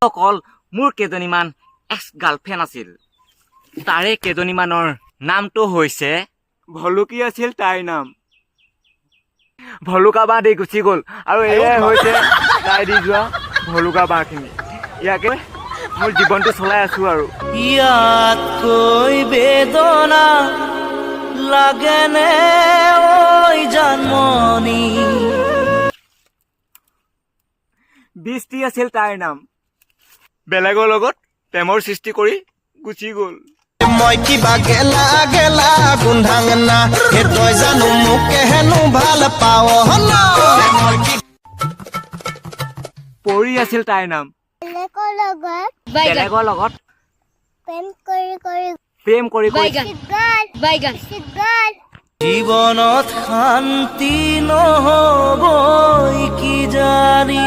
অকল মোৰ কেইজনীমান এক্স গাৰ্লফ্ৰেণ্ড আছিল তাৰে কেইজনীমানৰ নামটো হৈছে ভলুকি আছিল তাইৰ নাম ভলুকা বাঁহ দি গুচি গ'ল আৰু এয়াই হৈছে তাই দি যোৱা ভলুকা বাঁহখিনি ইয়াকে মোৰ জীৱনটো চলাই আছো আৰু ইয়াতকৈ বেদনা লাগেনে ঐ জানমণি বৃষ্টি আছিল তাইৰ নাম বেলেগৰ লগত প্ৰেমৰ সৃষ্টি কৰি গুচি গ'ল মই কিবা গেলা গেলা গোন্ধাঙনা হে তই জানো মোকে হেনো ভাল পাৱ না পৰি আছিল তাইৰ নাম বেলেগৰ লগত প্ৰেম কৰি জীৱনত শান্তি নহ'বই কি জানি